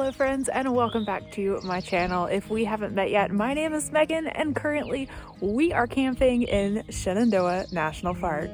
Hello friends, and welcome back to my channel. If we haven't met yet, my name is Megan and currently we are camping in Shenandoah National Park.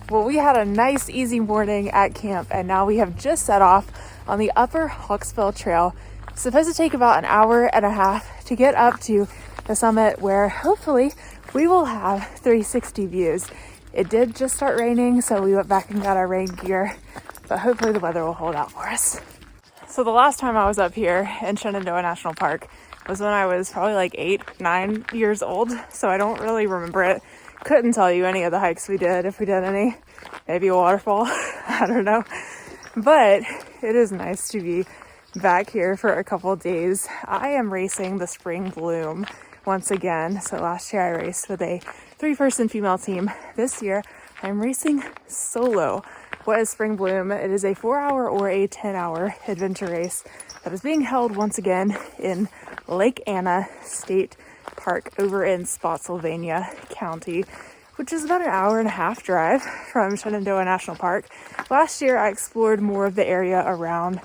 Well, we had a nice easy morning at camp and now we have just set off on the upper Hawksville Trail. It's supposed to take about an hour and a half to get up to the summit where hopefully we will have 360 views. It did just start raining, so we went back and got our rain gear, but hopefully the weather will hold out for us. So the last time I was up here in Shenandoah National Park was when I was probably like 8-9 years old, so I don't really remember it. Couldn't tell you any of the hikes we did, if we did any. Maybe a waterfall, I don't know. But it is nice to be back here for a couple of days. I am racing the Spring Bloom once again. So last year I raced with a 3-person female team. This year I'm racing solo. What is Spring Bloom? It is a 4-hour or a 10-hour adventure race that is being held once again in Lake Anna State Park over in Spotsylvania County, which is about an hour and a half drive from Shenandoah National Park. Last year I explored more of the area around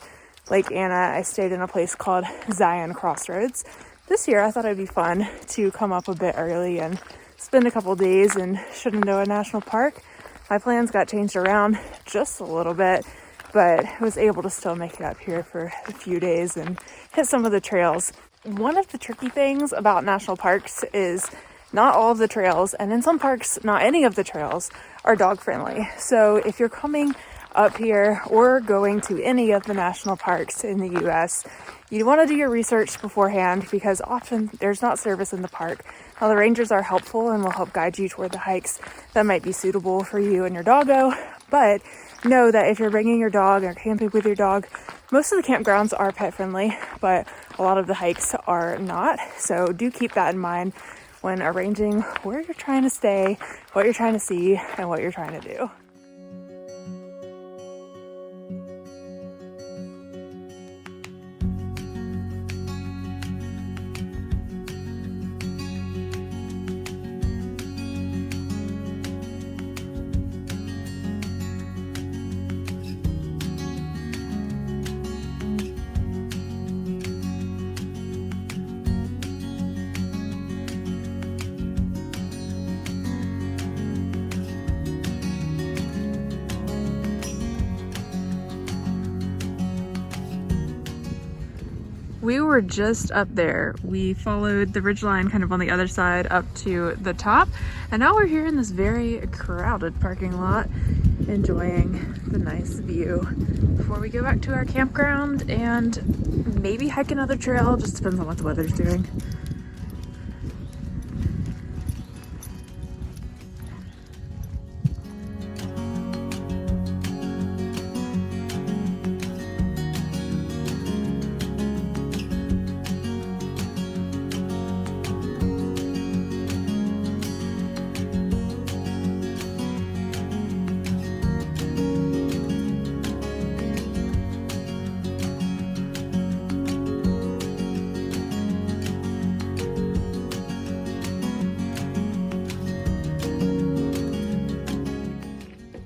Lake Anna. I stayed in a place called Zion Crossroads. This year I thought it'd be fun to come up a bit early and spend a couple days in Shenandoah National Park. My plans got changed around just a little bit, but I was able to still make it up here for a few days and hit some of the trails. One of the tricky things about national parks is not all of the trails, and in some parks, not any of the trails are dog friendly. So if you're coming up here or going to any of the national parks in the US, you want to do your research beforehand because often there's not service in the park. Now the rangers are helpful and will help guide you toward the hikes that might be suitable for you and your doggo, but know that if you're bringing your dog or camping with your dog, most of the campgrounds are pet friendly, but a lot of the hikes are not. So do keep that in mind when arranging where you're trying to stay, what you're trying to see, and what you're trying to do. We were just up there. We followed the ridgeline kind of on the other side up to the top, and now we're here in this very crowded parking lot enjoying the nice view before we go back to our campground and maybe hike another trail. Just depends on what the weather's doing.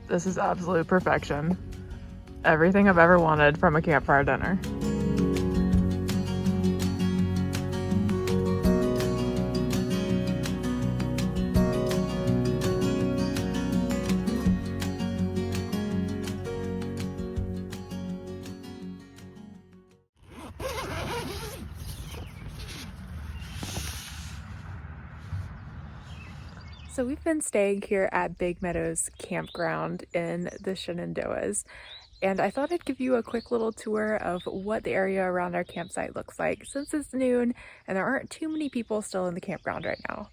This is absolute perfection. Everything I've ever wanted from a campfire dinner. So we've been staying here at Big Meadows Campground in the Shenandoahs, and I thought I'd give you a quick little tour of what the area around our campsite looks like since it's noon and there aren't too many people still in the campground right now.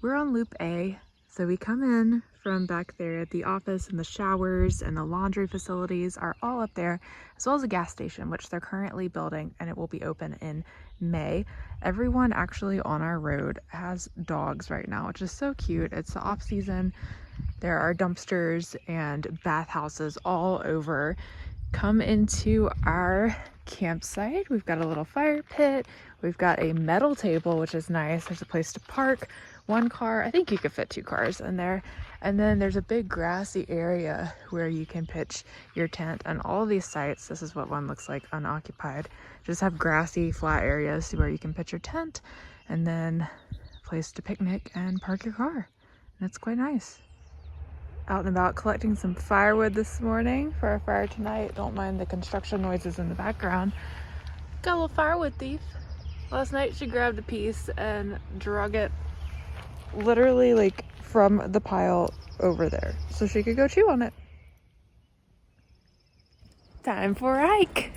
We're on Loop A, so we come in from back there at the office, and the showers and the laundry facilities are all up there, as well as a gas station, which they're currently building, and it will be open in May. Everyone actually on our road has dogs right now, which is so cute. It's the off season. There are dumpsters and bathhouses all over come into our campsite. We've got a little fire pit. We've got a metal table, which is nice. There's a place to park one car. I think you could fit 2 cars in there. And then there's a big grassy area where you can pitch your tent. And all of these sites, this is what one looks like unoccupied, just have grassy flat areas where you can pitch your tent and then a place to picnic and park your car. And it's quite nice. Out and about collecting some firewood this morning for our fire tonight. Don't mind the construction noises in the background. Got a little firewood thief. Last night she grabbed a piece and drug it literally like from the pile over there so she could go chew on it. Time for a hike.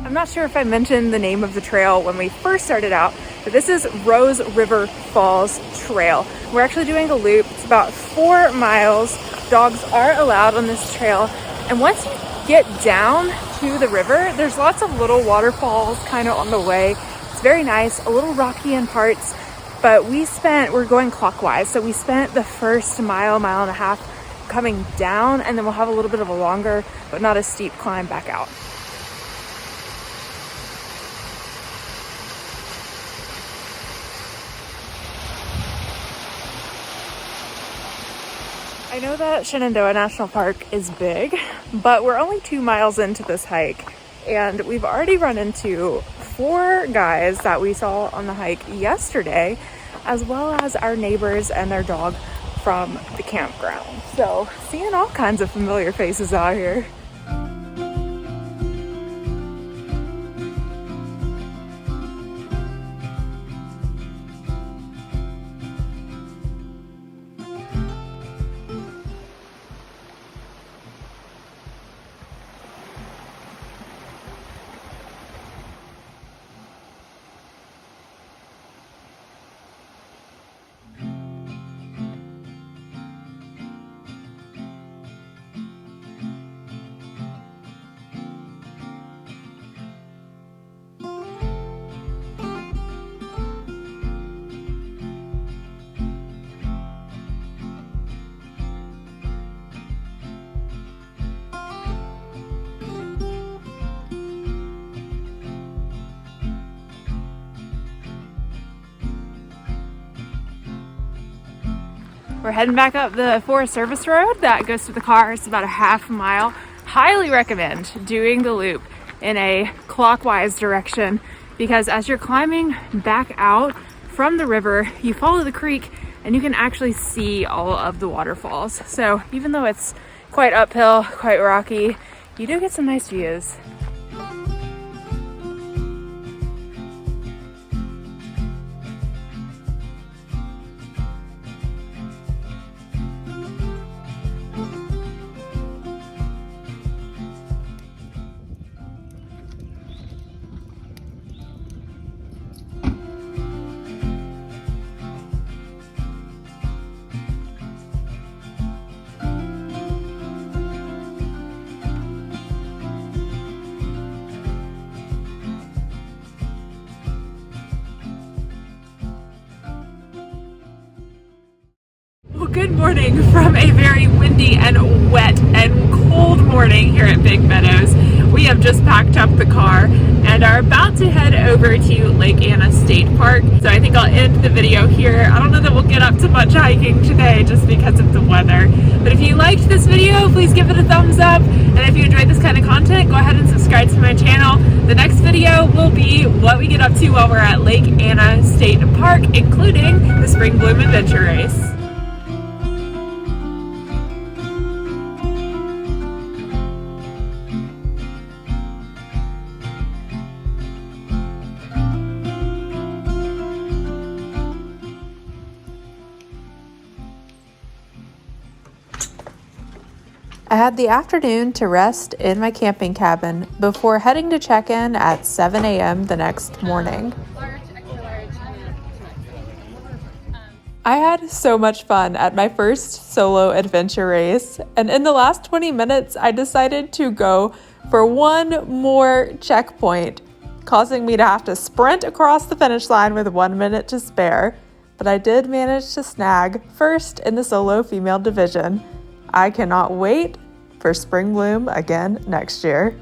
I'm not sure if I mentioned the name of the trail when we first started out, but this is Rose River Falls Trail. We're actually doing a loop. It's about 4 miles. Dogs are allowed on this trail. And once you get down to the river, there's lots of little waterfalls kind of on the way. It's very nice, a little rocky in parts, but we're going clockwise. So we spent the first mile and a half coming down, and then we'll have a little bit of a longer, but not as steep climb back out. I know that Shenandoah National Park is big, but we're only 2 miles into this hike, and we've already run into 4 guys that we saw on the hike yesterday, as well as our neighbors and their dog from the campground. So seeing all kinds of familiar faces out here. We're heading back up the Forest Service Road that goes to the car. It's about a half mile. Highly recommend doing the loop in a clockwise direction, because as you're climbing back out from the river, you follow the creek and you can actually see all of the waterfalls. So even though it's quite uphill, quite rocky, you do get some nice views. Well, good morning from a very windy and wet and cold morning here at Big Meadows. We have just packed up the car and are about to head over to Lake Anna State Park. So I think I'll end the video here. I don't know that we'll get up to much hiking today just because of the weather. But if you liked this video, please give it a thumbs up. And if you enjoyed this kind of content, go ahead and subscribe to my channel. The next video will be what we get up to while we're at Lake Anna State Park, including the Spring Bloom Adventure Race. I had the afternoon to rest in my camping cabin before heading to check-in at 7 a.m. the next morning. I had so much fun at my first solo adventure race, and in the last 20 minutes, I decided to go for one more checkpoint, causing me to have to sprint across the finish line with 1 minute to spare. But I did manage to snag first in the solo female division. I cannot wait for Spring Bloom again next year.